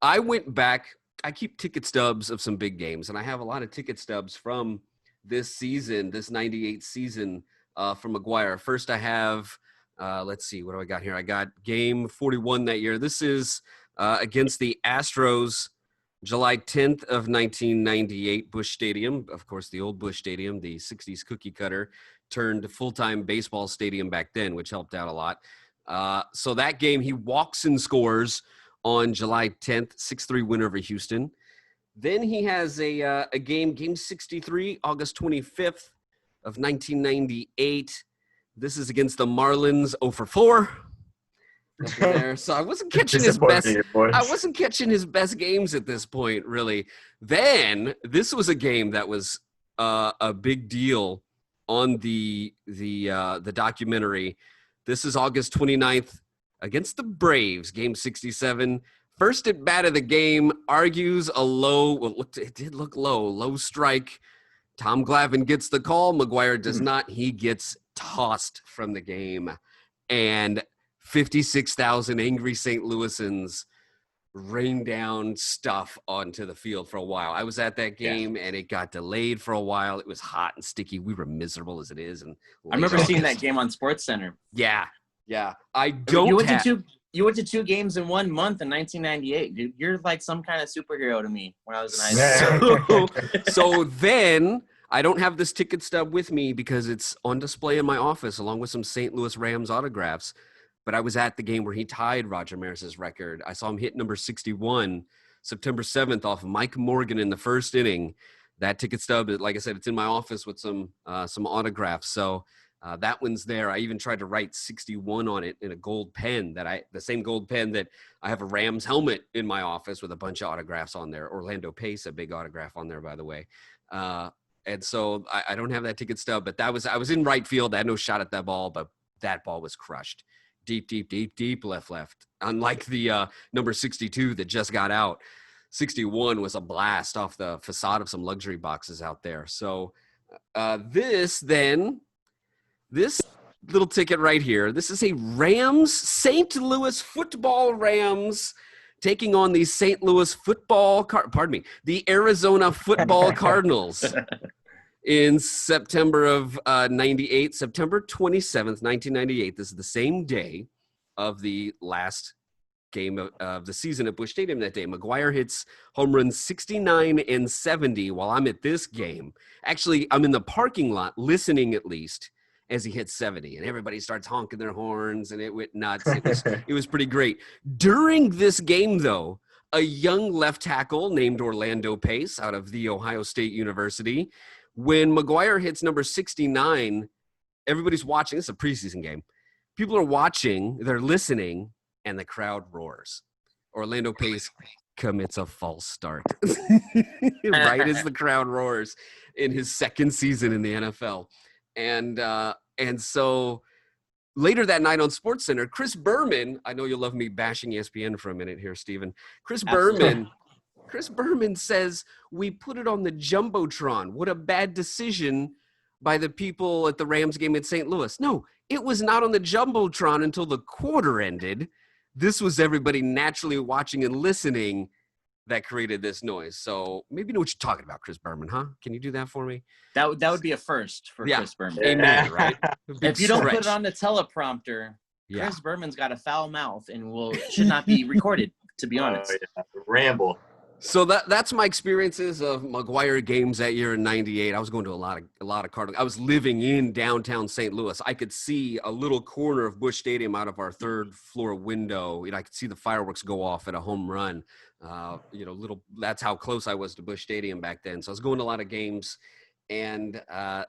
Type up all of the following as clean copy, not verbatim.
I went back. I keep ticket stubs of some big games, and I have a lot of ticket stubs from this season, this 98 season from McGwire. First, I have, let's see, what do I got here? I got game 41 that year. This is against the Astros, July 10th of 1998, Busch Stadium. Of course, the old Busch Stadium, the 60s cookie cutter, turned full-time baseball stadium back then, which helped out a lot. So that game, he walks and scores on July 10th, 6-3 win over Houston. Then he has a game 63, August 25th of 1998. This is against the Marlins, 0-4. There. So I wasn't catching his best. I wasn't catching his best games at this point, really. Then this was a game that was a big deal on the documentary. This is August 29th against the Braves, game 67. First at bat of the game, argues a it did look low strike. Tom Glavine gets the call. McGwire does not. He gets tossed from the game. And 56,000 angry St. Louisans rained down stuff onto the field for a while. I was at that game, and it got delayed for a while. It was hot and sticky. We were miserable as it is. And I remember seeing that game on SportsCenter. Yeah. You went to 2 games in 1 month in 1998, dude. You're like some kind of superhero to me when I was in high school. So then I don't have this ticket stub with me because it's on display in my office along with some St. Louis Rams autographs. But I was at the game where he tied Roger Maris's record. I saw him hit number 61, September 7th off Mike Morgan in the first inning. That ticket stub, like I said, it's in my office with some autographs. So that one's there. I even tried to write 61 on it in a gold pen the same gold pen that I have a Rams helmet in my office with a bunch of autographs on there. Orlando Pace, a big autograph on there, by the way. And so I don't have that ticket stub, but I was in right field. I had no shot at that ball, but that ball was crushed. Deep, left. Unlike the number 62 that just got out, 61 was a blast off the facade of some luxury boxes out there. So this little ticket right here, this is a St. Louis football Rams taking on the St. Louis the Arizona football Cardinals. In September of 98, September 27th, 1998. This is the same day of the last game of the season at Busch Stadium that day. McGwire hits home runs 69 and 70 while I'm at this game. Actually, I'm in the parking lot listening at least as he hits 70, and everybody starts honking their horns, and it went nuts. It was pretty great. During this game, though, a young left tackle named Orlando Pace out of The Ohio State University, when McGwire hits number 69, everybody's watching. It's a preseason game. People are watching, they're listening, and the crowd roars. Orlando Pace commits a false start right as the crowd roars in his second season in the NFL. And so later that night on SportsCenter, Chris Berman, I know you'll love me bashing ESPN for a minute here, Stephen. Chris Berman says, we put it on the Jumbotron. What a bad decision by the people at the Rams game at St. Louis. No, it was not on the Jumbotron until the quarter ended. This was everybody naturally watching and listening that created this noise. So maybe you know what you're talking about, Chris Berman, huh? Can you do that for me? That would be a first for Chris Berman. Amen, right? If you don't put it on the teleprompter, Chris Berman's got a foul mouth and should not be recorded, to be honest. Ramble. So that's my experiences of McGwire games that year in 98. I was going to a lot of Cardinals. I was living in downtown St. Louis. I could see a little corner of Busch Stadium out of our third floor window. I could see the fireworks go off at a home run. That's how close I was to Busch Stadium back then. So I was going to a lot of games, and that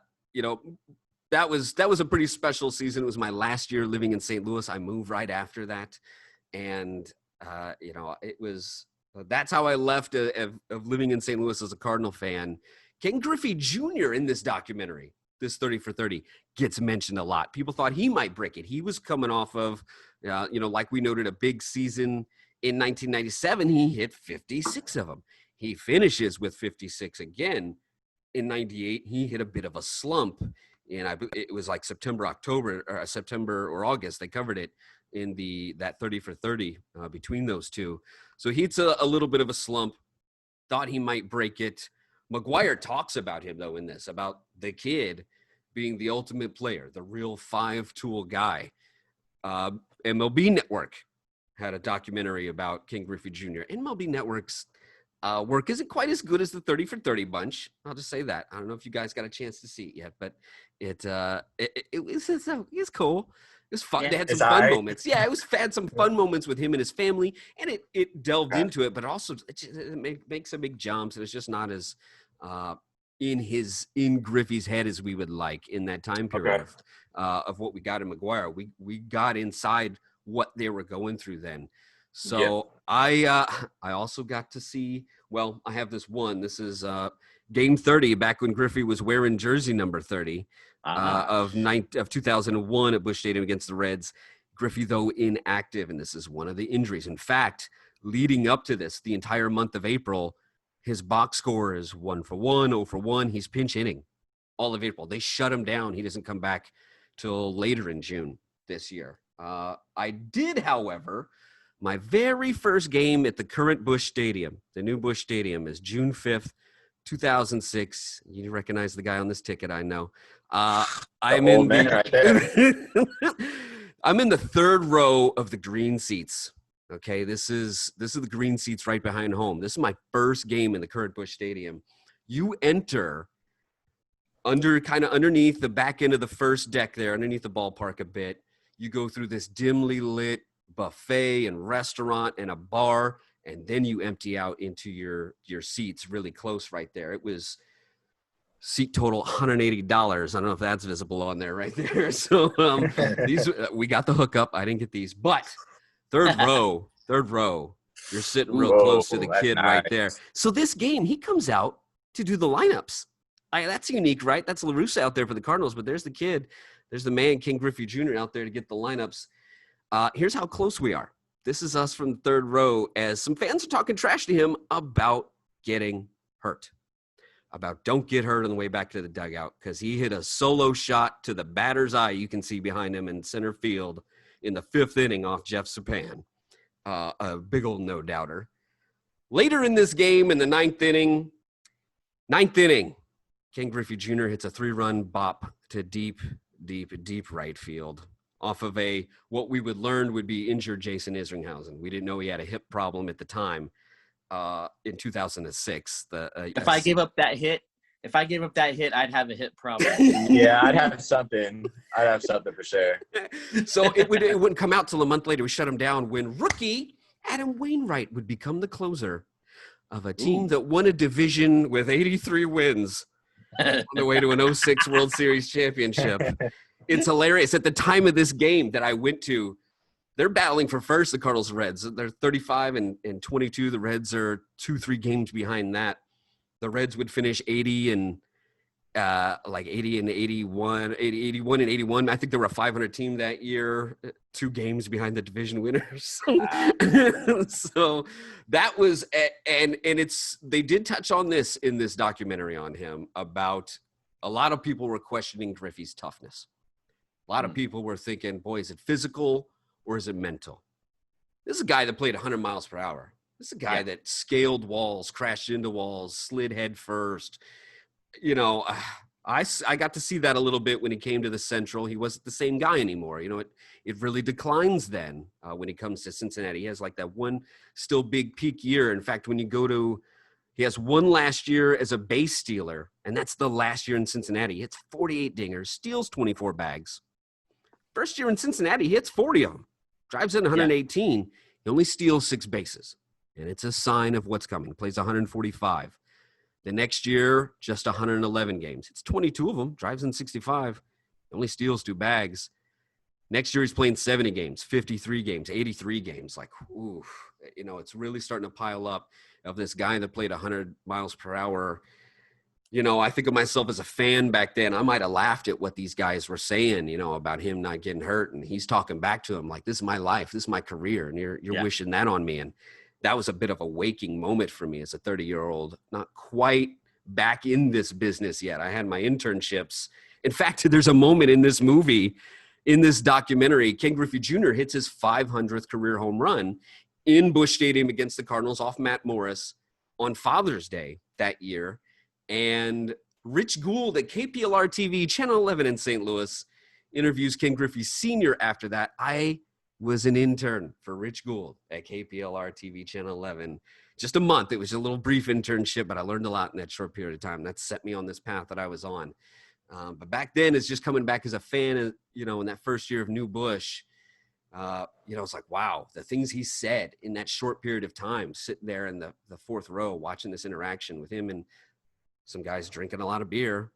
was a pretty special season. It was my last year living in St. Louis. I moved right after that, and it was. That's how I left of living in St. Louis as a Cardinal fan. Ken Griffey Jr. in this documentary, this 30 for 30, gets mentioned a lot. People thought he might break it. He was coming off of, like we noted, a big season in 1997. He hit 56 of them. He finishes with 56 again. In 98, he hit a bit of a slump. And it was like September or August. They covered it in that 30 for 30 between those two. So he's a little bit of a slump. Thought he might break it. McGwire talks about him, though, in this, about the kid being the ultimate player, the real five-tool guy. MLB Network had a documentary about Ken Griffey Jr. MLB Network's work isn't quite as good as the 30 for 30 bunch. I'll just say that. I don't know if you guys got a chance to see it yet, but it was cool. It was fun. Yeah, they had some fun moments. Yeah, had some fun moments with him and his family, and it delved into it, but also it makes some big jumps, and it's just not as in Griffey's head as we would like in that time period of what we got in McGwire. We got inside what they were going through then. So I also got to see, well, I have this one. This is game 30, back when Griffey was wearing jersey number 30 of 2001 at Busch Stadium against the Reds. Griffey, though, inactive, and this is one of the injuries. In fact, leading up to this, the entire month of April, his box score is 1 for 1, 0 for 1. He's pinch hitting all of April. They shut him down. He doesn't come back till later in June this year. I did, however, my very first game at the current Busch Stadium, the new Busch Stadium, is June 5th, 2006. You recognize the guy on this ticket, I know. I'm in right there. I'm in the third row of the green seats. Okay, this is the green seats right behind home. This is my first game in the current Busch Stadium. You enter underneath the back end of the first deck there, underneath the ballpark a bit. You go through this dimly lit buffet and restaurant and a bar, and then you empty out into your seats really close right there. It was seat total $180. I don't know if that's visible on there right there. So these we got the hookup. I didn't get these, but third row, you're sitting real close to the kid right there. So this game, he comes out to do the lineups. That's unique, right? That's LaRussa out there for the Cardinals, but there's the kid. There's the man, Ken Griffey Jr. out there to get the lineups. Here's how close we are. This is us from the third row as some fans are talking trash to him about getting hurt. About don't get hurt on the way back to the dugout, because he hit a solo shot to the batter's eye you can see behind him in center field in the fifth inning off Jeff Sapan. A big old no-doubter. Later in this game, in the ninth inning, Ken Griffey Jr. hits a 3-run bop to deep right field off of what we would learn would be injured Jason Isringhausen. We didn't know he had a hip problem at the time in 2006. If I gave up that hit, I'd have a hip problem. Yeah, I'd have something for sure. So it wouldn't come out till a month later. We shut him down when rookie Adam Wainwright would become the closer of a team that won a division with 83 wins on the way to an 06 World Series championship. It's hilarious. At the time of this game that I went to, they're battling for first, the Cardinals and Reds. They're 35 and 22. The Reds are 2-3 games behind that. The Reds would finish 80 and 81 and 81. I think they were a 500 team that year, 2 games behind the division winners. So that was, and they did touch on this in this documentary on him about a lot of people were questioning Griffey's toughness. A lot of people were thinking, boy, is it physical or is it mental? This is a guy that played 100 miles per hour. This is a guy that scaled walls, crashed into walls, slid head first. You know, I got to see that a little bit when he came to the Central. He wasn't the same guy anymore. You know, it really declines then when he comes to Cincinnati. He has like that one still big peak year. In fact, when you go to he has one last year as a base stealer, and that's the last year in Cincinnati. He hits 48 dingers, steals 24 bags. First year in Cincinnati, he hits 40 of them, drives in 118. He only steals 6 bases, and it's a sign of what's coming. He plays 145. The next year, just 111 games. It's 22 of them, drives in 65, only steals 2 bags. Next year, he's playing 70 games, 53 games, 83 games. Like, ooh, you know, it's really starting to pile up of this guy that played 100 miles per hour. You know, I think of myself as a fan back then. I might have laughed at what these guys were saying, you know, about him not getting hurt. And he's talking back to him like, this is my life. This is my career. And you're wishing that on me. And that was a bit of a waking moment for me as a 30-year-old, not quite back in this business yet. I had my internships. In fact, there's a moment in this movie in this documentary, Ken Griffey Jr. hits his 500th career home run in Busch Stadium against the Cardinals off Matt Morris on Father's Day that year. And Rich Gould at KPLR TV, Channel 11 in St. Louis, interviews Ken Griffey Sr. after that. I was an intern for Rich Gould at KPLR TV, Channel 11. Just a month. It was a little brief internship, but I learned a lot in that short period of time. That set me on this path that I was on. But back then, it's just coming back as a fan, in that first year of New Busch, it's like, wow, the things he said in that short period of time, sitting there in the fourth row, watching this interaction with him and some guys drinking a lot of beer,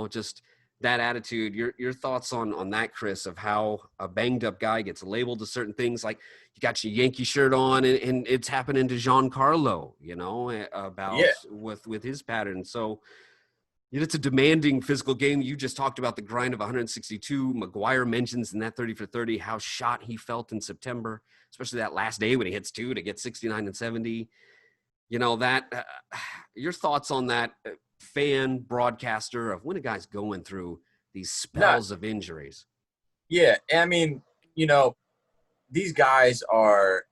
just that attitude. Your thoughts on that, Chris, of how a banged up guy gets labeled to certain things, like you got your Yankee shirt on and it's happening to Giancarlo, with his pattern. So, it's a demanding physical game. You just talked about the grind of 162. McGwire mentions in that 30 for 30 how shot he felt in September, especially that last day when he hits 2 to get 69 and 70. Your thoughts on that fan broadcaster of when a guy's going through these spells of injuries? Yeah, I mean, these guys are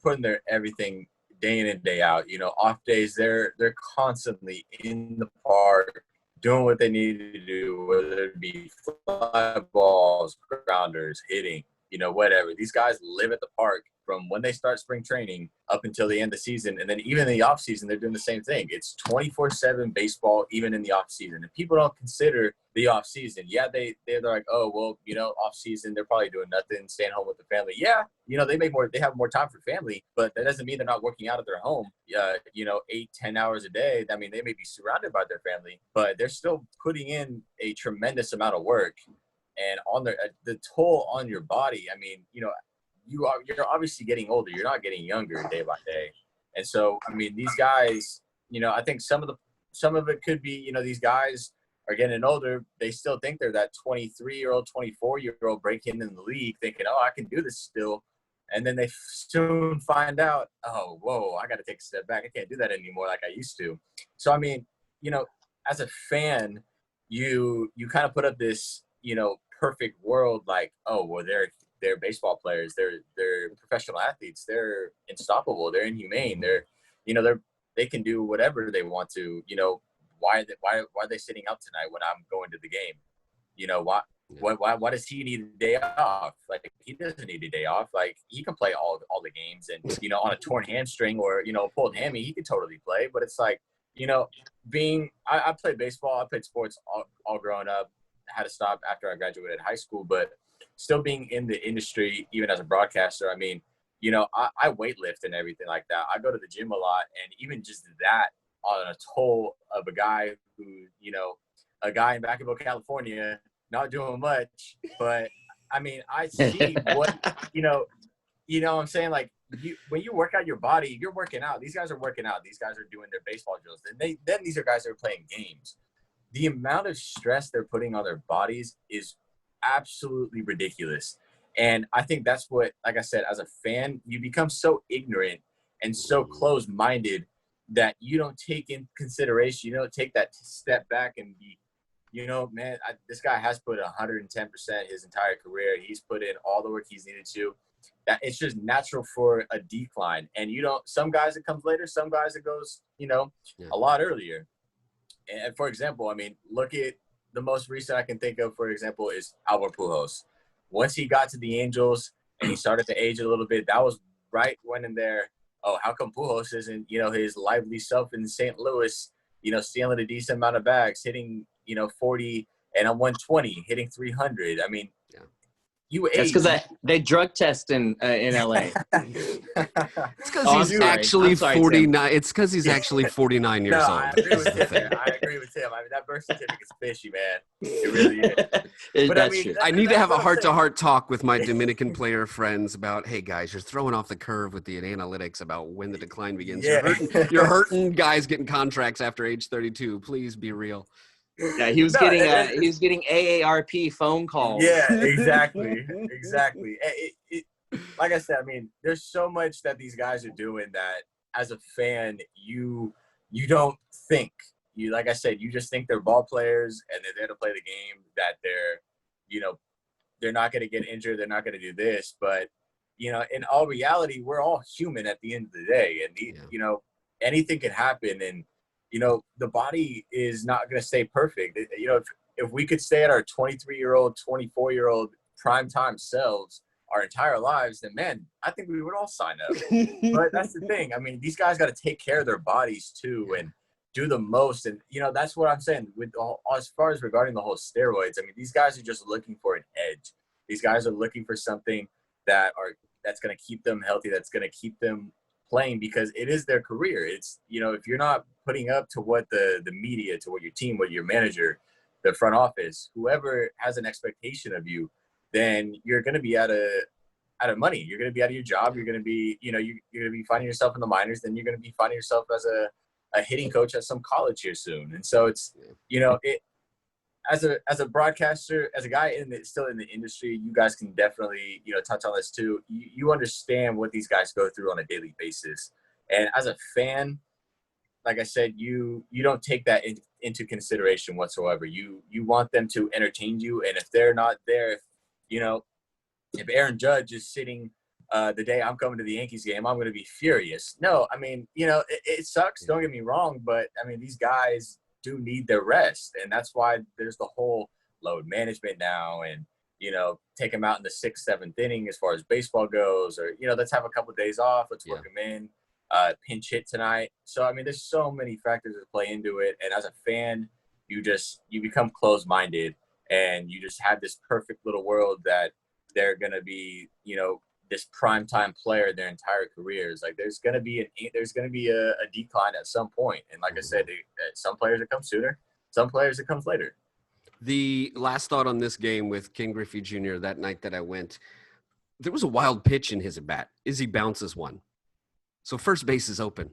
putting their everything day in and day out. Off days, they're constantly in the park doing what they need to do, whether it be fly balls, grounders, hitting, whatever. These guys live at the park from when they start spring training up until the end of the season. And then even in the off season, they're doing the same thing. It's 24/7 baseball, even in the off season. And people don't consider the off season. Yeah, they're like, oh, well, off season, they're probably doing nothing, staying home with the family. Yeah, they have more time for family, but that doesn't mean they're not working out at their home, 8-10 hours a day. I mean, they may be surrounded by their family, but they're still putting in a tremendous amount of work. And on the toll on your body, I mean, you're obviously getting older. You're not getting younger day by day. And so, I mean, these guys, I think some of it could be, these guys are getting older. They still think they're that 23-year-old, 24-year-old breaking in the league thinking, oh, I can do this still. And then they soon find out, oh, whoa, I got to take a step back. I can't do that anymore like I used to. So, I mean, as a fan, you kind of put up this, perfect world like, oh, well, they're baseball players. They're professional athletes. They're unstoppable. They're inhumane. They can do whatever they want to. Why are they sitting out tonight when I'm going to the game? Why does he need a day off? Like, he doesn't need a day off. Like, he can play all the games, and on a torn hamstring or a pulled hammy, he could totally play. But it's like, I played baseball. I played sports all growing up. I had to stop after I graduated high school, but still being in the industry, even as a broadcaster, I mean, I weight lift and everything like that. I go to the gym a lot, and even just that on a toll of a guy who, a guy in Vacaville, California, not doing much, but I mean, I see what, what I'm saying? Like, when you work out your body, you're working out. These guys are working out. These guys are doing their baseball drills. And then these are guys that are playing games. The amount of stress they're putting on their bodies is absolutely ridiculous. And I think that's what, like I said, as a fan, you become so ignorant and so closed-minded that you don't take in consideration, you don't take that step back and be, man, this guy has put 110% his entire career. He's put in all the work he's needed to. That it's just natural for a decline. And some guys it comes later, some guys it goes, a lot earlier. And for example, I mean, look at the most recent I can think of, for example, is Albert Pujols. Once he got to the Angels and he started to age a little bit, that was right when in there, oh, how come Pujols isn't, his lively self in St. Louis, stealing a decent amount of bags, hitting, 40 and a 120, hitting 300. I mean, you age. That's because they drug test in LA. It's because he's actually 49. It's because he's actually 49 years old. I agree with him. I mean, that birth certificate's fishy, man. It really is. But That's true. I need to have a heart-to-heart talk with my Dominican player friends about, hey, guys, you're throwing off the curve with the analytics about when the decline begins. Yeah. You're hurting guys getting contracts after age 32. Please be real. Yeah, he was getting AARP phone calls. Yeah, exactly. Like I said, I mean, there's so much that these guys are doing that as a fan, you don't think. Like I said, you just think they're ball players and they're there to play the game, that they're, they're not going to get injured. They're not going to do this. But, you know, in all reality, we're all human at the end of the day. And, you know, anything can happen. And, you know, the body is not going to stay perfect. You know, if we could stay at our 23-year-old, 24-year-old primetime selves our entire lives, then, man, I think we would all sign up. But that's the thing. I mean, these guys got to take care of their bodies too and do the most. And, you know, that's what I'm saying with as far as regarding the whole steroids. I mean, these guys are just looking for an edge. These guys are looking for something that's going to keep them healthy, that's going to keep them playing, because it is their career. It's, you know, if you're not putting up to what the media, to what your team, what your manager, the front office, whoever has an expectation of you, then you're going to be out of money. You're going to be out of your job. You're going to be, you know, you're going to be finding yourself in the minors. Then you're going to be finding yourself as a hitting coach at some college here soon. And so it's, you know, it, as a broadcaster, as a guy still in the industry, you guys can definitely, you know, touch on this too. You understand what these guys go through on a daily basis. And as a fan, like I said, you don't take that into consideration whatsoever. You want them to entertain you. And if they're not there, you know, if Aaron Judge is sitting the day I'm coming to the Yankees game, I'm going to be furious. No, I mean, you know, it sucks. Don't get me wrong. But, I mean, these guys do need their rest. And that's why there's the whole load management now and, you know, take them out in the 6th, 7th inning as far as baseball goes. Or, you know, let's have a couple of days off. Let's work them in. Pinch hit tonight. So, I mean, there's so many factors that play into it. And as a fan, you become closed-minded. And you just have this perfect little world that they're going to be, you know, this primetime player their entire careers. Like there's going to be a decline at some point. And like I said, some players it comes sooner, some players it comes later. The last thought on this game with Ken Griffey Jr. that night that I went, there was a wild pitch in his at bat. Izzy bounces one. So first base is open.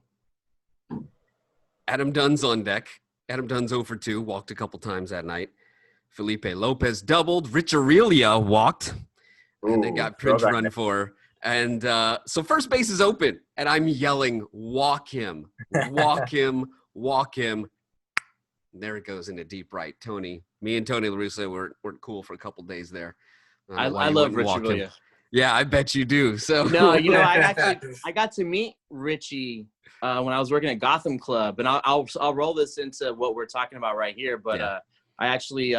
Adam Dunn's on deck. Adam Dunn's 0 for 2, walked a couple times that night. Felipe Lopez doubled. Rich Aurelia walked. And they got pinch run for. And so first base is open. And I'm yelling, walk him, walk him, walk him. And there it goes into deep right. Me and Tony La Russa weren't cool for a couple days there. I love Rich Aurelia. Yeah, I bet you do. So no, you know, I got to meet Richie when I was working at Gotham Club. And I'll roll this into what we're talking about right here. But I actually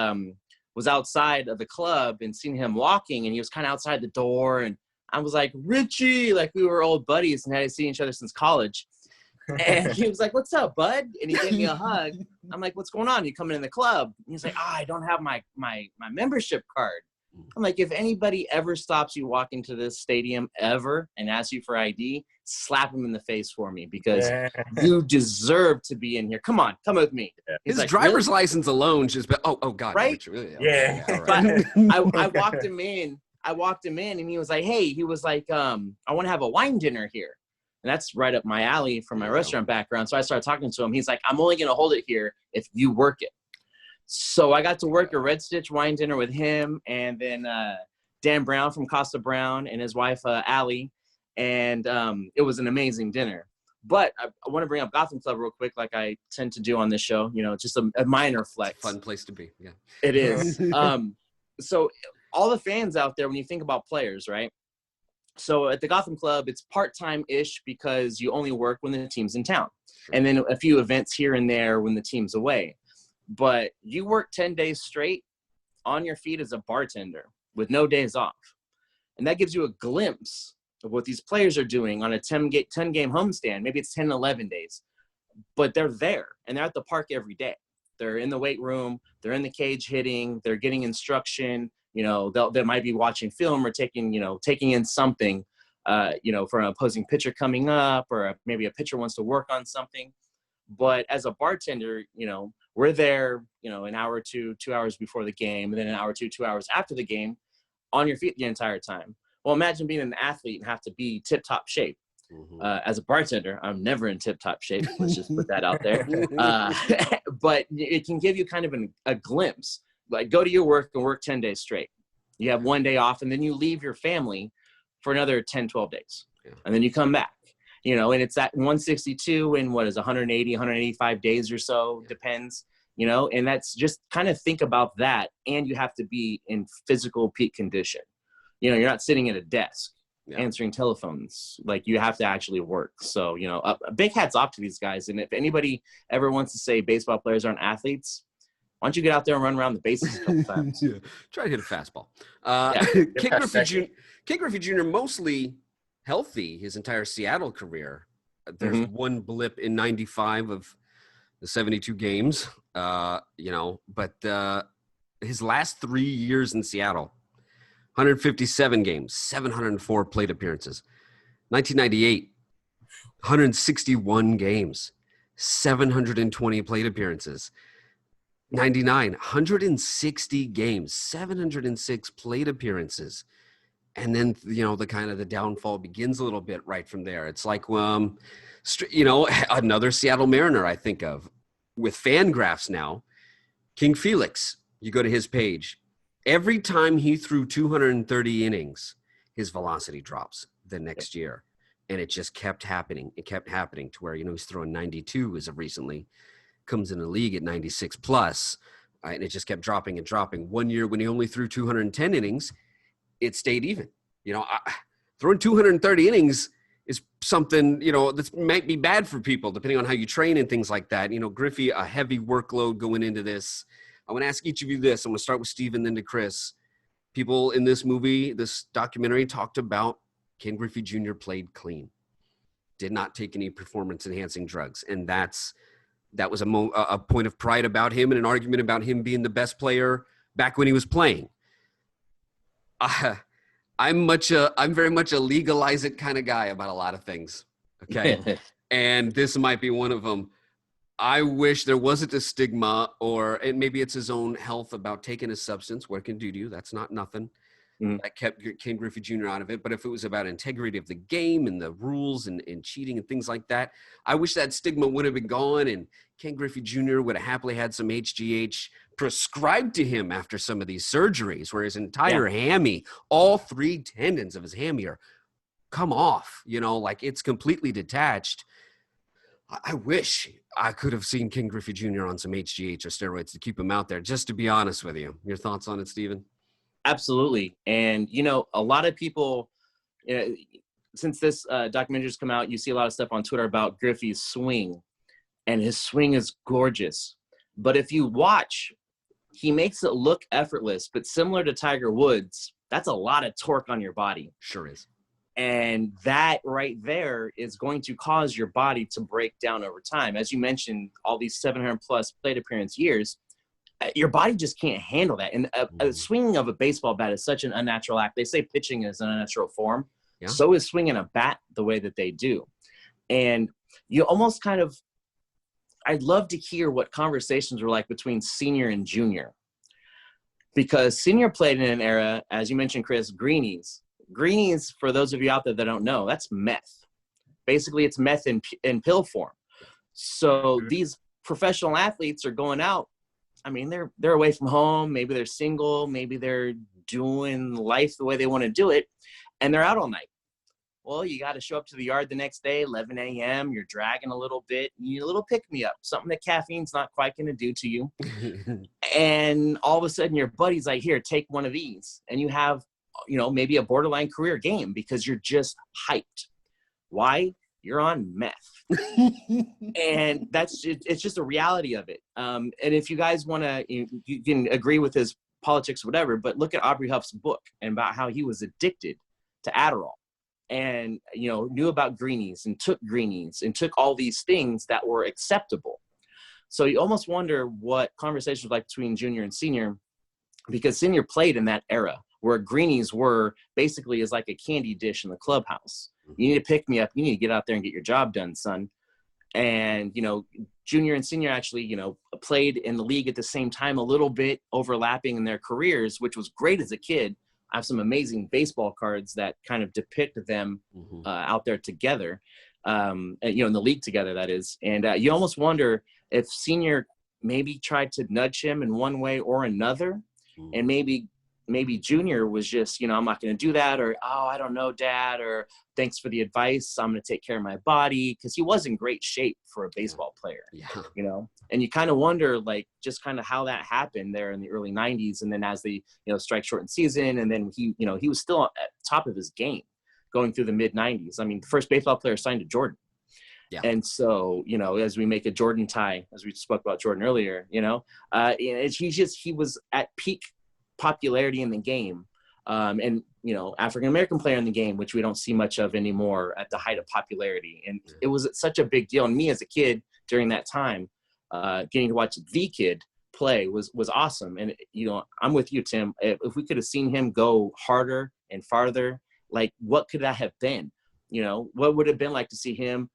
was outside of the club and seen him walking, and he was kind of outside the door. And I was like, Richie, like we were old buddies and hadn't seen each other since college. And he was like, what's up, bud? And he gave me a hug. I'm like, what's going on? You coming in the club? And he's like, I don't have my membership card. I'm like, if anybody ever stops you walking to this stadium ever and asks you for ID, slap him in the face for me, because you deserve to be in here. Come on, come with me. His like, driver's license alone just been, oh God. Right? Really? Yeah. Right. I walked him in. And he was like, hey, I want to have a wine dinner here. And that's right up my alley from my restaurant background. So I started talking to him. He's like, I'm only going to hold it here if you work it. So I got to work a Red Stitch wine dinner with him, and then Dan Brown from Costa Brown and his wife, Allie. And it was an amazing dinner. But I want to bring up Gotham Club real quick, like I tend to do on this show. You know, just a minor flex. Fun place to be. Yeah, it is. So all the fans out there, when you think about players, right? So at the Gotham Club, it's part-time-ish because you only work when the team's in town. Sure. And then a few events here and there when the team's away. But you work 10 days straight on your feet as a bartender with no days off. And that gives you a glimpse of what these players are doing on a 10-game homestand. Maybe it's 10, 11 days. But they're there, and they're at the park every day. They're in the weight room. They're in the cage hitting. They're getting instruction. You know, they might be watching film or taking in something, for an opposing pitcher coming up, or maybe a pitcher wants to work on something. But as a bartender, you know, we're there, you know, an hour or 2 hours before the game, and then an hour or 2 hours after the game, on your feet the entire time. Well, imagine being an athlete and have to be tip-top shape. Mm-hmm. As a bartender, I'm never in tip-top shape. Let's just put that out there. But it can give you kind of a glimpse. Like, go to your work and work 10 days straight. You have 1 day off, and then you leave your family for another 10, 12 days. Yeah. And then you come back. You know, and it's at 162 in 180, 185 days or so, depends. and that's just kind of think about that. And you have to be in physical peak condition. You're not sitting at a desk answering telephones. Like, you have to actually work. So, a big hats off to these guys. And if anybody ever wants to say baseball players aren't athletes, why don't you get out there and run around the bases a couple times? Try to hit a fastball. Ken Griffey Jr. mostly healthy his entire Seattle career. There's one blip in 95 of the 72 games, but his last 3 years in Seattle, 157 games, 704 plate appearances. 1998, 161 games, 720 plate appearances. 99, 160 games, 706 plate appearances. And then, the downfall begins a little bit right from there. It's like, another Seattle Mariner I think of with Fangraphs now, King Felix. You go to his page. Every time he threw 230 innings, his velocity drops the next year. And it just kept happening. It kept happening to where, he's throwing 92 as of recently, comes in the league at 96 plus. And it just kept dropping and dropping. One year when he only threw 210 innings, it stayed even. Throwing 230 innings is something, that might be bad for people depending on how you train and things like that. Griffey, a heavy workload going into this. I want to ask each of you this. I'm going to start with Steve and then to Chris. People in this movie, this documentary, talked about Ken Griffey Jr. played clean, did not take any performance-enhancing drugs. And that was a point of pride about him and an argument about him being the best player back when he was playing. I'm very much a legalize it kind of guy about a lot of things. Okay. And this might be one of them. I wish there wasn't a stigma, and maybe it's his own health about taking a substance. What it can do to you? That's not nothing. That kept Ken Griffey Jr. out of it. But if it was about integrity of the game and the rules and cheating and things like that, I wish that stigma would have been gone and Ken Griffey Jr. would have happily had some HGH prescribed to him after some of these surgeries, where his entire hammy, all 3 tendons of his hammy are come off, like it's completely detached. I wish I could have seen Ken Griffey Jr. on some HGH or steroids to keep him out there, just to be honest with you. Your thoughts on it, Steven? Absolutely. And, a lot of people, since this documentary's come out, you see a lot of stuff on Twitter about Griffey's swing, and his swing is gorgeous. But if you watch, he makes it look effortless, but similar to Tiger Woods, that's a lot of torque on your body. Sure is. And that right there is going to cause your body to break down over time. As you mentioned, all these 700 plus plate appearance years, your body just can't handle that. And a swinging of a baseball bat is such an unnatural act. They say pitching is an unnatural form. Yeah. So is swinging a bat the way that they do. And you almost kind of, I'd love to hear what conversations were like between senior and junior. Because senior played in an era, as you mentioned, Chris, greenies. Greenies, for those of you out there that don't know, that's meth. Basically, it's meth in pill form. So these professional athletes are going out. I mean, they're away from home. Maybe they're single. Maybe they're doing life the way they want to do it, and they're out all night. Well, you got to show up to the yard the next day, 11 a.m. You're dragging a little bit. You need a little pick-me-up, something that caffeine's not quite going to do to you. And all of a sudden, your buddy's like, here, take one of these. And you have, maybe a borderline career game because you're just hyped. Why? You're on meth. And it's just a reality of it. And if you guys want to, you can agree with his politics or whatever, but look at Aubrey Huff's book and about how he was addicted to Adderall and, knew about greenies and took all these things that were acceptable. So you almost wonder what conversations were like between junior and senior, because senior played in that era where greenies were basically as like a candy dish in the clubhouse. You need to pick me up. You need to get out there and get your job done, son. And, junior and senior actually, played in the league at the same time, a little bit overlapping in their careers, which was great as a kid. I have some amazing baseball cards that kind of depict them out there together, in the league together, that is. And you almost wonder if senior maybe tried to nudge him in one way or another and maybe maybe Junior was just, I'm not going to do that, or, oh, I don't know, Dad, or thanks for the advice, I'm going to take care of my body, because he was in great shape for a baseball player. And you kind of wonder, like, just kind of how that happened there in the early 90s, and then as the strike shortened season, and then he was still at top of his game going through the mid 90s. I mean, the first baseball player signed to Jordan. And so, as we make a Jordan tie, as we spoke about Jordan earlier, he was at peak popularity in the game, and African-American player in the game, which we don't see much of anymore at the height of popularity. And it was such a big deal. And me as a kid during that time, getting to watch the kid play was awesome. And I'm with you, Tim. If we could have seen him go harder and farther, like, what could that have been? What would it have been like to see him,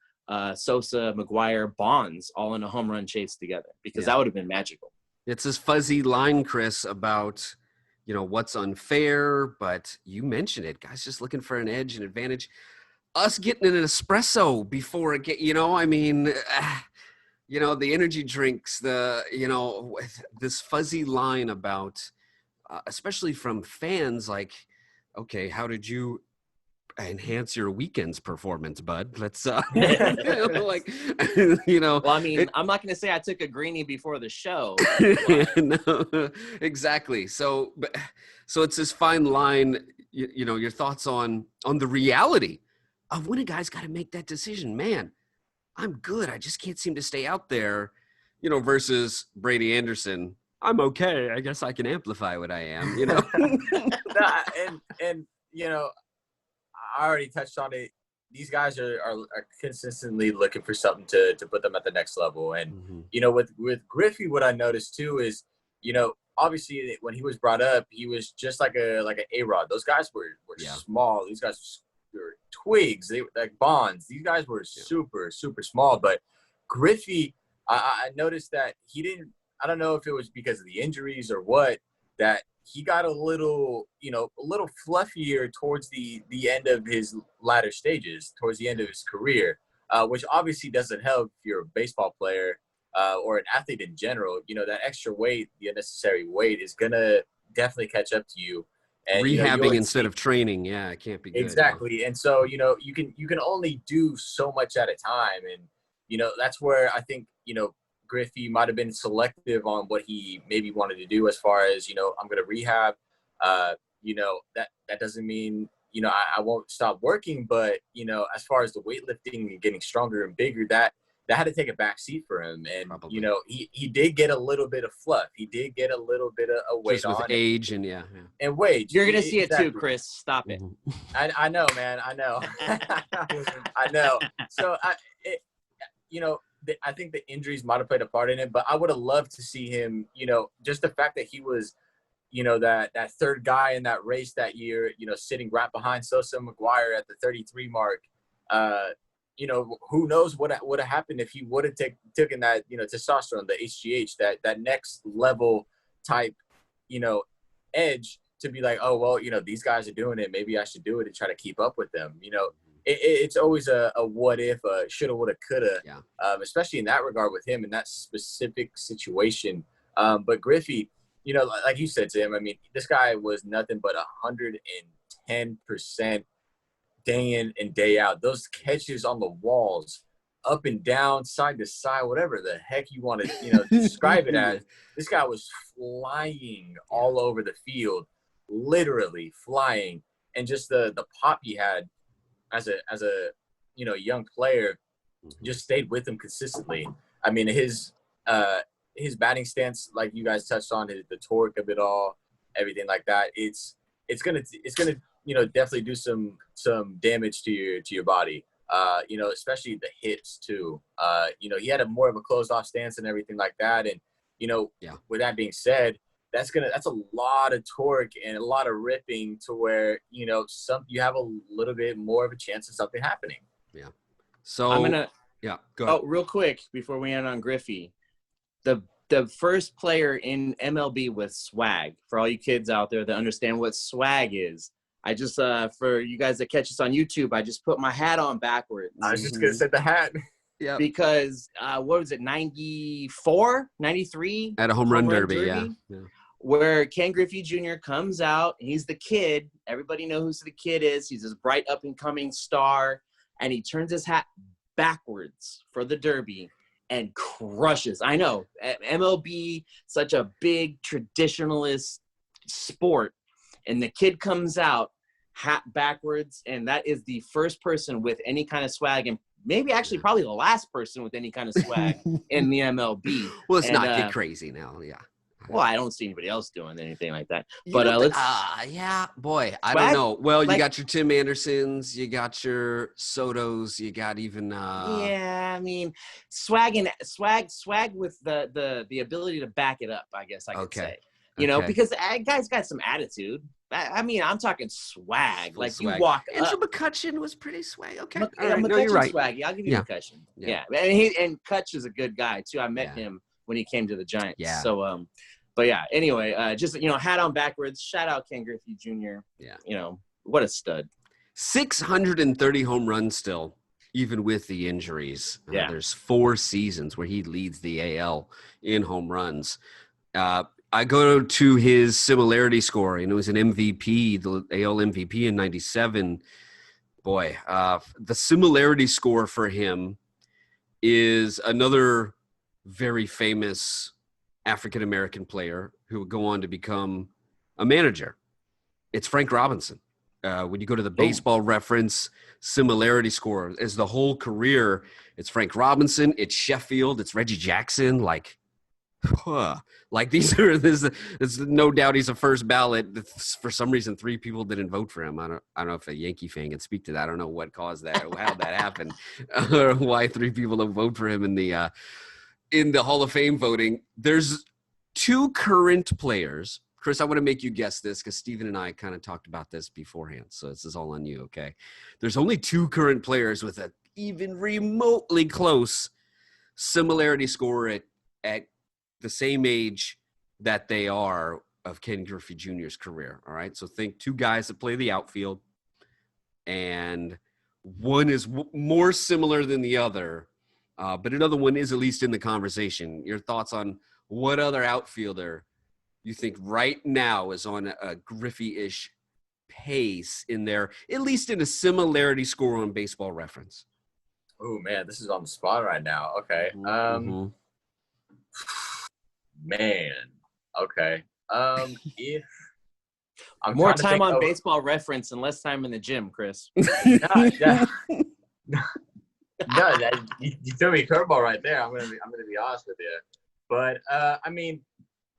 Sosa, McGwire, Bonds all in a home run chase together? Because that would have been magical. It's this fuzzy line, Chris, about what's unfair, but you mentioned it, guys just looking for an edge and advantage. Us getting an espresso before it get, the energy drinks, this fuzzy line about, especially from fans, like, okay, how did you enhance your weekend's performance, bud? Let's Well, I mean, I'm not going to say I took a greenie before the show. No, exactly. So it's this fine line, your thoughts on the reality of when a guy's got to make that decision. Man, I'm good, I just can't seem to stay out there, versus Brady Anderson. I'm okay, I guess I can amplify what I am, I already touched on it. These guys are consistently looking for something to put them at the next level. And, with Griffey, what I noticed too is, obviously when he was brought up, he was just like an A-Rod. Those guys were small. These guys were twigs. They were like Bonds. These guys were super, super small. But Griffey, I noticed that he didn't, I don't know if it was because of the injuries or what, that he got a little fluffier towards the end of his latter stages, towards the end of his career, which obviously doesn't help if you're a baseball player or an athlete in general. That extra weight, the unnecessary weight, is going to definitely catch up to you. And, rehabbing instead of training, it can't be good. Exactly. And so, you can only do so much at a time. And, that's where I think, Griffey might have been selective on what he maybe wanted to do as far as, I'm going to rehab. That doesn't mean, I won't stop working, but, as far as the weightlifting and getting stronger and bigger, that had to take a back seat for him. And, Probably. He did get a little bit of fluff. He did get a little bit of weight just with on age and weight. You're going to see it too, Chris. Stop it. I know, man. I know. I know. So, I think the injuries might have played a part in it, but I would have loved to see him, just the fact that he was, that third guy in that race that year, sitting right behind Sosa and McGwire at the 33 mark. Who knows what would have happened if he would have taken that, testosterone, the HGH, that next level type, edge to be like, oh, well, these guys are doing it. Maybe I should do it and try to keep up with them. It's always a what if, shoulda, woulda, coulda, especially in that regard with him in that specific situation. But Griffey, like you said, Tim, I mean, this guy was nothing but 110% day in and day out. Those catches on the walls, up and down, side to side, whatever the heck you want to, describe it as. This guy was flying all over the field, literally flying, and just the pop he had as a young player just stayed with him consistently. I mean, his batting stance, like you guys touched on, the torque of it all, everything like that. It's gonna definitely do some damage to your body. Especially the hips too. He had more of a closed off stance and everything like that. And with that being said, that's a lot of torque and a lot of ripping to where, you have a little bit more of a chance of something happening. Yeah. So I'm going to, go ahead. Oh, real quick before we end on Griffey, the first player in MLB with swag, for all you kids out there that understand what swag is. I just, for you guys that catch us on YouTube, I just put my hat on backwards. I was just going to say the hat. Yeah. Because, what was it, 94, 93? At a home run derby, yeah. where Ken Griffey Jr. comes out. He's the kid. Everybody knows who the kid is. He's this bright up-and-coming star, and he turns his hat backwards for the Derby and crushes. I know, MLB, such a big traditionalist sport, and the kid comes out hat backwards, and that is the first person with any kind of swag, and maybe actually probably the last person with any kind of swag in the MLB. Well, let's not get crazy now. Yeah. Well, I don't see anybody else doing anything like that. You But know, let's. yeah, boy, I Swag, don't know. Well, you like- got your Tim Andersons, you got your Sotos, you got even. Yeah, I mean, swag with the ability to back it up. I guess I could say, you know, because that guy's got some attitude. I mean, I'm talking swag. Full like swag. you walk Andrew up. McCutcheon was pretty swag. Okay, all Yeah, right. No, you're right. Swaggy. I'll give you McCutcheon. Yeah. And Kutch is a good guy too. I met him when he came to the Giants. Yeah. So but yeah. Anyway, just hat on backwards. Shout out Ken Griffey Jr. Yeah. You know what a stud. 630 home runs still, even with the injuries. There's 4 seasons where he leads the AL in home runs. I go to his similarity score, and it was an MVP, the AL MVP in 97. Boy, the similarity score for him is another very famous African-American player who would go on to become a manager. It's Frank Robinson. When you go to the Baseball Reference similarity score, as the whole career, it's Frank Robinson, it's Sheffield, it's Reggie Jackson, there's no doubt he's a first ballot. For some reason, 3 people didn't vote for him. I don't know if a Yankee fan can speak to that. I don't know what caused that, or how that happened, or why 3 people don't vote for him in the Hall of Fame voting. There's 2 current players. Chris, I want to make you guess this because Steven and I kind of talked about this beforehand. So this is all on you, okay? There's only 2 current players with an even remotely close similarity score at the same age that they are of Ken Griffey Jr.'s career, all right? So think 2 guys that play the outfield, and one is more similar than the other, but another one is at least in the conversation. Your thoughts on what other outfielder you think right now is on a Griffey-ish pace in there, at least in a similarity score on Baseball Reference? Oh, man, this is on the spot right now. Okay. Man. Okay. If I'm more time on Baseball Reference and less time in the gym, Chris. No, you threw me a curveball right there. I'm gonna be honest with you. But I mean,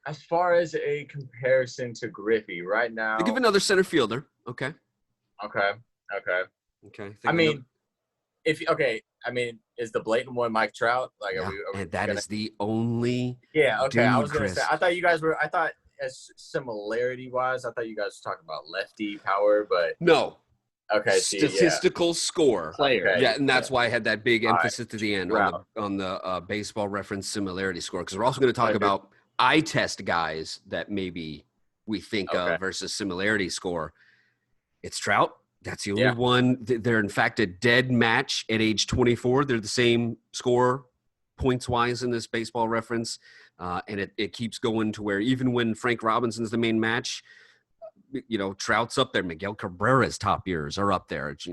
as far as a comparison to Griffey right now, I'll give another center fielder. Okay. I mean, is the blatant one Mike Trout? Like, yeah. are we and that is the only. Yeah. Okay. Dude, I was gonna Chris. say. I thought as similarity wise, I thought you guys were talking about lefty power, but No. okay. Statistical score. Player. Okay. Yeah, and that's why I had that big emphasis to the end on the Baseball Reference similarity score, because we're also going to talk about eye test guys that maybe we think of versus similarity score. It's Trout. That's the only one. They're, in fact, a dead match at age 24. They're the same score points-wise in this Baseball Reference, and it keeps going to where even when Frank Robinson's the main match, Trout's up there. Miguel Cabrera's top years are up there. It's,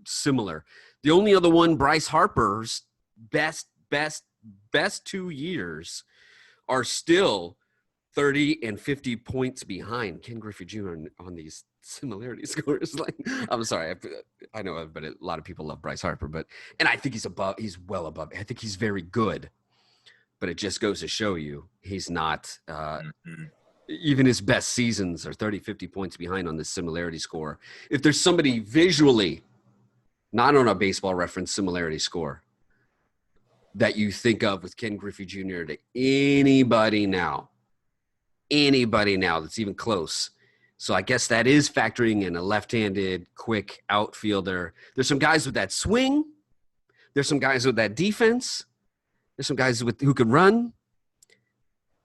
similar. The only other one, Bryce Harper's best 2 years are still 30 and 50 points behind Ken Griffey Jr. on these similarity scores. I'm sorry, I know, but a lot of people love Bryce Harper, and I think he's well above. I think he's very good, but it just goes to show you he's not. Even his best seasons are 30, 50 points behind on this similarity score. If there's somebody visually, not on a Baseball Reference similarity score, that you think of with Ken Griffey Jr. to anybody now that's even close. So I guess that is factoring in a left-handed, quick outfielder. There's some guys with that swing. There's some guys with that defense. There's some guys who can run.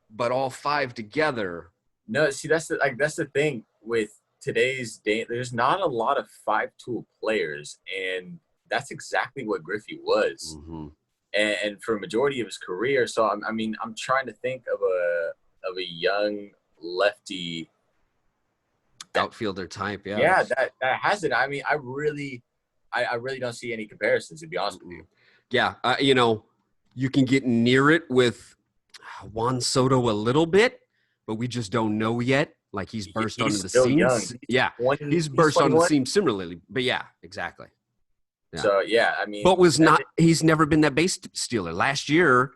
But all 5 together. No, see, that's the thing with today's day. There's not a lot of 5-tool players, and that's exactly what Griffey was. Mm-hmm. And for a majority of his career. So I'm trying to think of a young lefty outfielder type. Yeah. Yeah, that has it. I mean, I really don't see any comparisons, to be honest with you. Yeah, you can get near it with Juan Soto a little bit, but we just don't know yet. Like he's burst onto the scene. Young. He's burst onto the scene similarly. But yeah, exactly. Yeah. So yeah, I mean, but he's never been that base stealer. Last year,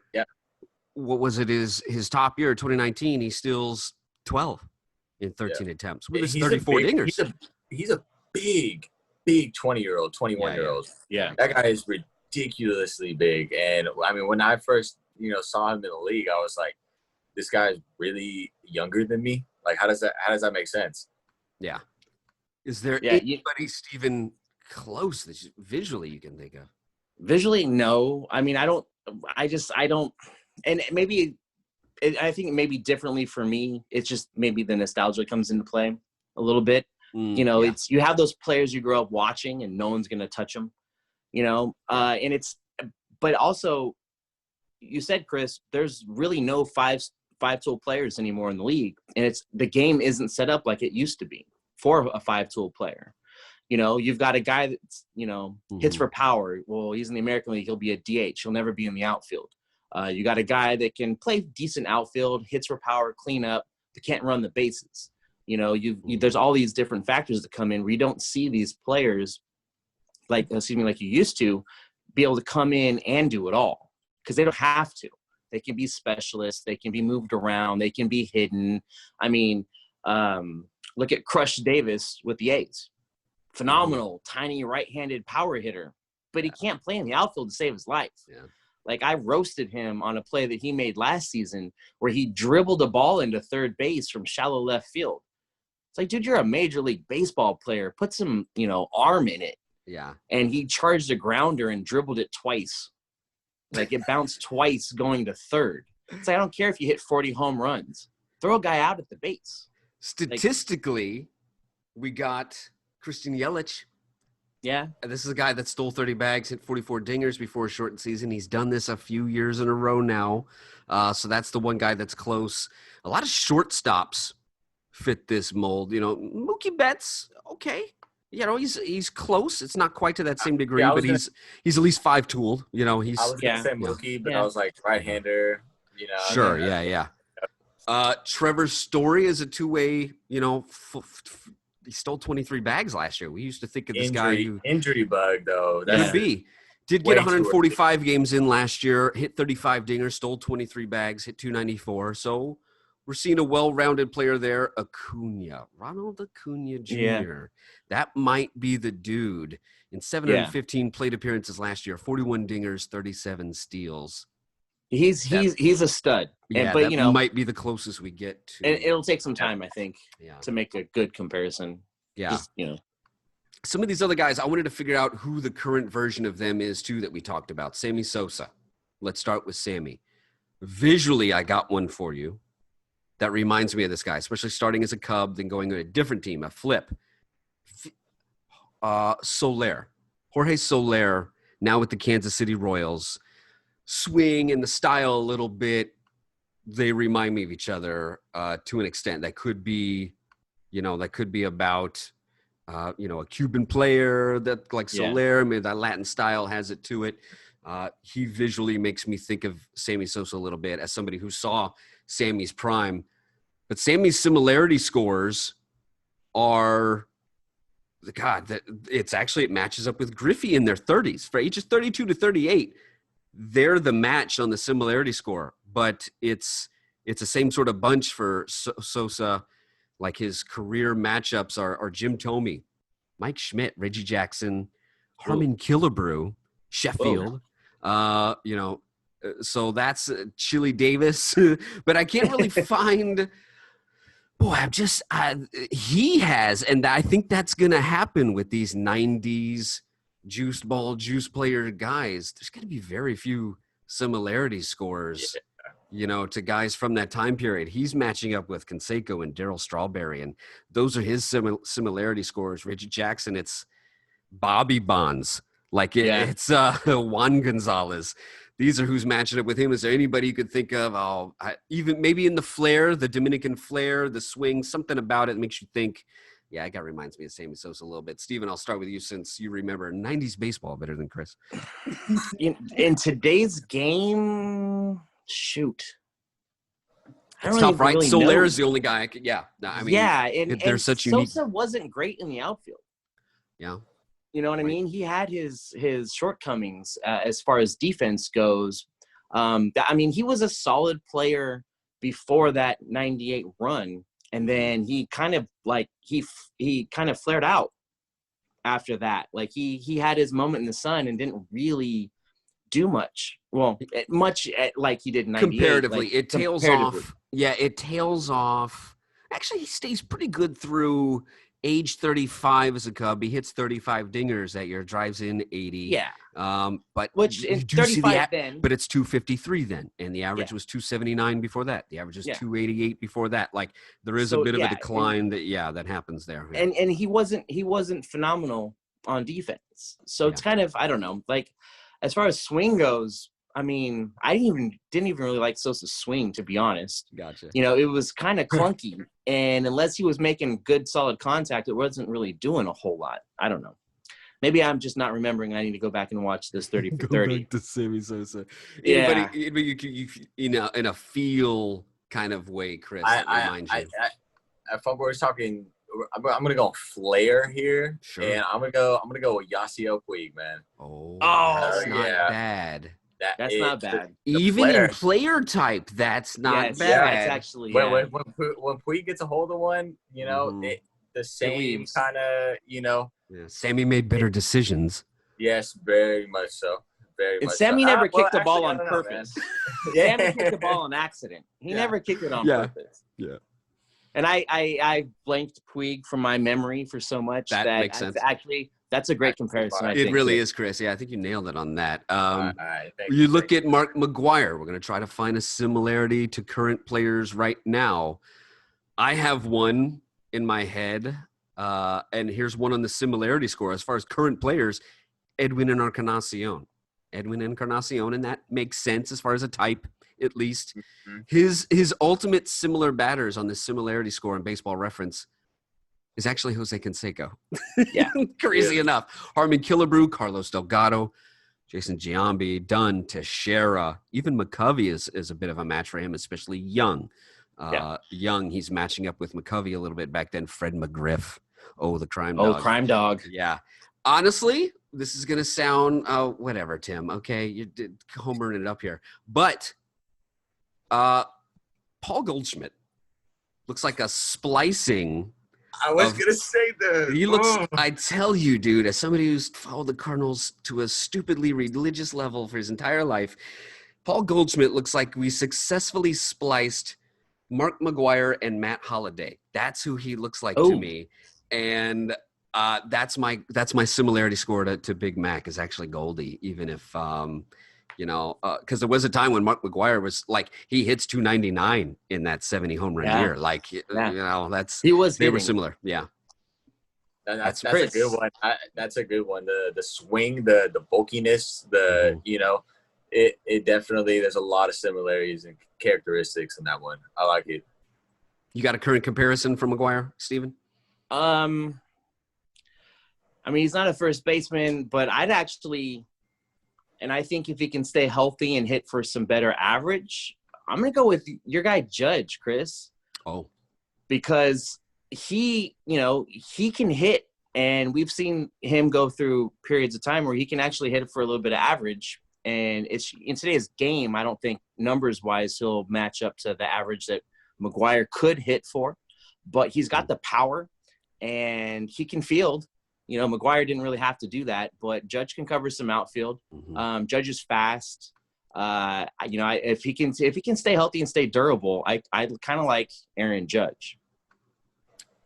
what was it? His top year, 2019, he steals 12 in 13 attempts with his 34 dingers. He's a big 20-year-old, 21-year-old. Yeah, that guy is ridiculously big. And I mean, when I first saw him in the league, I was like, this guy's really younger than me. Like, how does that make sense? Yeah. Is there anybody, Steven, close that visually you can think of? Visually, no. I mean, I don't. And maybe I think maybe differently for me. It's just maybe the nostalgia comes into play a little bit. It's you have those players you grow up watching, and no one's gonna touch them. But also, you said, Chris, there's really no five-tool players anymore in the league, and the game isn't set up like it used to be for a five-tool player. You've got a guy that's hits for power. Well, he's in the American League. He'll be a DH. He'll never be in the outfield. You got a guy that can play decent outfield, hits for power, clean up, but can't run the bases. There's all these different factors that come in where you don't see these players like you used to be able to come in and do it all, because they don't have to. They can be specialists. They can be moved around. They can be hidden. I mean, look at Crush Davis with the A's. Phenomenal, tiny right-handed power hitter, but he can't play in the outfield to save his life. Yeah. Like, I roasted him on a play that he made last season where he dribbled a ball into third base from shallow left field. It's like, dude, you're a Major League Baseball player. Put some, arm in it. Yeah. And he charged a grounder and dribbled it twice. Like, it bounced twice going to third. It's like, I don't care if you hit 40 home runs. Throw a guy out at the base. Statistically, we got Christian Yelich. Yeah. This is a guy that stole 30 bags, hit 44 dingers before a shortened season. He's done this a few years in a row now. So that's the one guy that's close. A lot of shortstops fit this mold. Mookie Betts, okay. He's close. It's not quite to that same degree, but he's at least five-tooled. I was going to say Mookie, but I was like right-hander. Sure, yeah. Trevor Story is a two-way, he stole 23 bags last year. We used to think of this guy who injury bug though. Could be. Did get 145 games in last year, hit 35 dingers, stole 23 bags, hit 294. So we're seeing a well-rounded player there. Ronald Acuna Jr. Yeah. That might be the dude. In 715 plate appearances last year, 41 dingers, 37 steals. He's a stud. Yeah, but that might be the closest we get to. And it'll take some time, I think, to make a good comparison. Yeah. Just, some of these other guys, I wanted to figure out who the current version of them is too that we talked about. Sammy Sosa. Let's start with Sammy. Visually, I got one for you that reminds me of this guy, especially starting as a Cub, then going to a different team, a flip. Soler. Jorge Soler, now with the Kansas City Royals. Swing and the style a little bit, they remind me of each other to an extent. That could be, about, a Cuban player that like Soler, maybe that Latin style has it to it. He visually makes me think of Sammy Sosa a little bit as somebody who saw Sammy's prime. But Sammy's similarity scores are, it matches up with Griffey in their 30s. For ages 32 to 38, they're the match on the similarity score. But it's the same sort of bunch for Sosa. Like his career matchups are Jim Thome, Mike Schmidt, Reggie Jackson, Harmon Killebrew, Sheffield. So that's Chili Davis. But I can't really find – he has – and I think that's going to happen with these 90s juice player guys. There's going to be very few similarity scores. To guys from that time period. He's matching up with Canseco and Darryl Strawberry, and those are his similarity scores. Reggie Jackson, it's Bobby Bonds, Like it's Juan Gonzalez. These are who's matching up with him. Is there anybody you could think of? Oh, even maybe in the flair, the Dominican flair, the swing, something about it makes you think. Yeah, it reminds me of Sammy Sosa a little bit. Steven, I'll start with you since you remember 90s baseball better than Chris. In today's game, shoot. It's tough, right? Solaire's the only guy I could, and such Sosa wasn't great in the outfield. Yeah. You know what I mean? He had his shortcomings as far as defense goes. He was a solid player before that 98 run, and then he kind of flared out after that. Like he had his moment in the sun and didn't really do much. Well, like he did in 98. Comparatively, it tails off. Yeah, it tails off. Actually, he stays pretty good through age 35 as a Cub. He hits 35 dingers that year, drives in 80. Yeah. But which in 35 then. But it's 253 then, and the average was 279 before that. The average is 288 before that. Like there is a bit of a decline that happens there. Yeah. And he wasn't phenomenal on defense. So it's kind of, I don't know, like as far as swing goes, I mean, I didn't even really like Sosa's swing, to be honest. Gotcha. You know, it was kind of clunky, and unless he was making good, solid contact, it wasn't really doing a whole lot. I don't know. Maybe I'm just not remembering. I need to go back and watch this 30 for 30. Go back to Sammy Sosa. Yeah. You in a feel kind of way, Chris. If I was talking, I'm gonna go flair here, sure. And I'm gonna go with Yasiel Puig, man. Oh, that's not bad. That's not bad. Even in player type, that's not bad. Yeah, it's actually when Puig gets a hold of one, you know, the same kind of, you know. Yeah, Sammy made better decisions. Yes, very much so. Very much. Sammy never kicked the ball actually, on purpose. Sammy kicked the ball on accident. He never kicked it on purpose. Yeah. And I blanked Puig from my memory for so much that makes sense. Actually, that's a great comparison. I think it really is, Chris. Yeah, I think you nailed it on that. Thank you look at Mark McGwire. We're going to try to find a similarity to current players right now. I have one in my head, and here's one on the similarity score. As far as current players, Edwin Encarnacion, and that makes sense as far as a type, at least. Mm-hmm. His ultimate similar batters on the similarity score in Baseball Reference is actually Jose Canseco. Yeah. Crazy enough. Harmon Killebrew, Carlos Delgado, Jason Giambi, Dunn, Teixeira. Even McCovey is a bit of a match for him, especially young. Young, he's matching up with McCovey a little bit back then. Fred McGriff. Oh, the crime dog. Oh, crime dog. Yeah. Honestly, this is going to sound, whatever, Tim. Okay, you did homering it up here. But Paul Goldschmidt looks like a splicing. I was going to say that. He looks, I tell you, dude, as somebody who's followed the Cardinals to a stupidly religious level for his entire life, Paul Goldschmidt looks like we successfully spliced Mark McGwire and Matt Holliday. That's who he looks like to me. And that's my similarity score to Big Mac is actually Goldie, even if because there was a time when Mark McGwire was like he hits 299 in that 70 home run year. Like they were similar. Yeah, that's a good one. That's a good one. The swing, the bulkiness, it definitely there's a lot of similarities and characteristics in that one. I like it. You got a current comparison for McGwire, Steven? I mean, he's not a first baseman, but I'd actually, and I think if he can stay healthy and hit for some better average, I'm going to go with your guy Judge, Chris. Oh. Because he can hit, and we've seen him go through periods of time where he can actually hit for a little bit of average. And it's in today's game, I don't think numbers-wise he'll match up to the average that McGwire could hit for. But he's got the power, and he can field. McGwire didn't really have to do that, but Judge can cover some outfield. Mm-hmm. Judge is fast. If he can stay healthy and stay durable, I kind of like Aaron Judge.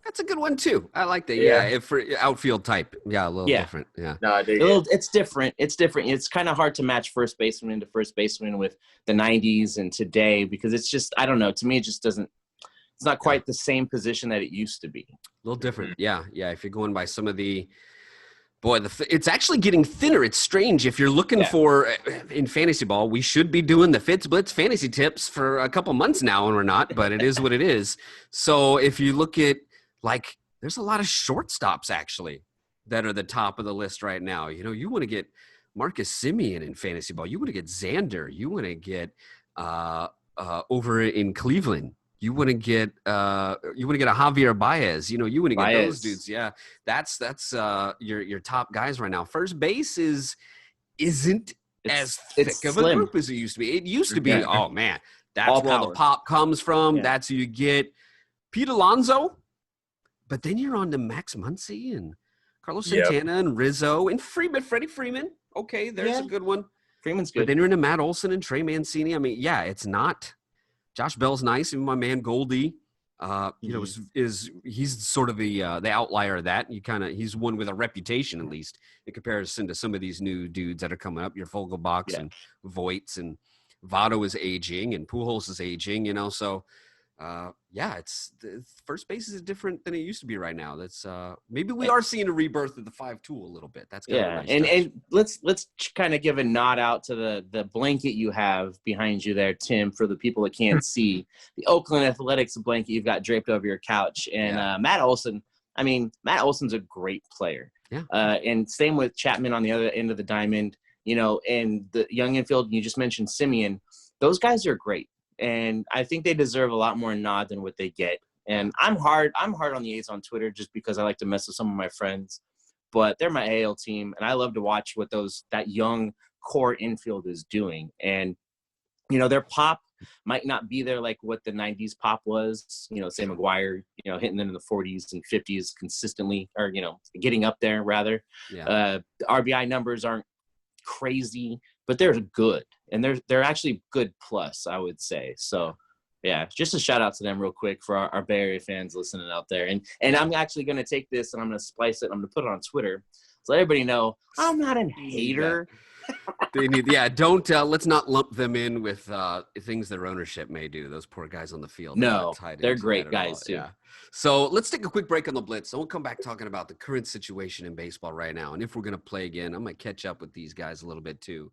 That's a good one too. I like that. Yeah, if for outfield type, a little different. Yeah, no, I dig it. It's different. It's kind of hard to match first baseman to first baseman with the '90s and today because it's just I don't know. To me, it just doesn't. It's not quite the same position that it used to be. A little different. Yeah. If you're going by some of the Boy, it's actually getting thinner. It's strange. If you're looking for, in fantasy ball, we should be doing the Fitz Blitz fantasy tips for a couple months now, and we're not, but it is what it is. So if you look at, like, there's a lot of shortstops, actually, that are the top of the list right now. You know, you want to get Marcus Semien in fantasy ball. You want to get Xander. You want to get over in Cleveland. You want to get a Javier Baez. You know, you want to get those dudes. Yeah, that's your top guys right now. First base isn't as thick of a group as it used to be. It used to be, oh man, that's all where all the pop comes from. Yeah. That's who you get. Pete Alonso, but then you're on to Max Muncy and Carlos Santana and Rizzo and Freddie Freeman. Okay, there's a good one. Freeman's good. But then you're into Matt Olson and Trey Mancini. I mean, yeah, it's not. Josh Bell's nice, and my man Goldie, you know, he's sort of the outlier of that. He's one with a reputation, at least in comparison to some of these new dudes that are coming up. Your Vogelbachs and Voits, and Votto is aging, and Pujols is aging. You know, so it's the first base is different than it used to be right now. That's maybe we are seeing a rebirth of the 5 tool a little bit. That's nice and let's kind of give a nod out to the blanket you have behind you there, Tim, for the people that can't see the Oakland Athletics blanket you've got draped over your couch. And Matt Olson, I mean, Matt Olson's a great player. Yeah. And same with Chapman on the other end of the diamond. You know, and the young infield you just mentioned, Semien. Those guys are great. And I think they deserve a lot more nod than what they get. And I'm hard on the A's on Twitter just because I like to mess with some of my friends. But they're my AL team, and I love to watch what that young core infield is doing. And, you know, their pop might not be there like what the 90s pop was. You know, say McGwire, you know, hitting them in the 40s and 50s consistently, or, you know, getting up there rather. Yeah. The RBI numbers aren't crazy, but they're good. And they're actually good plus, I would say. So, yeah, just a shout out to them real quick for our Bay Area fans listening out there. And I'm actually going to take this and I'm going to splice it. I'm going to put it on Twitter so let everybody know I'm not a hater. Don't let's not lump them in with things their ownership may do. Those poor guys on the field. No, they're great guys too. Yeah. So let's take a quick break on the Blitz. And we'll come back talking about the current situation in baseball right now. And if we're going to play again, I'm going to catch up with these guys a little bit too.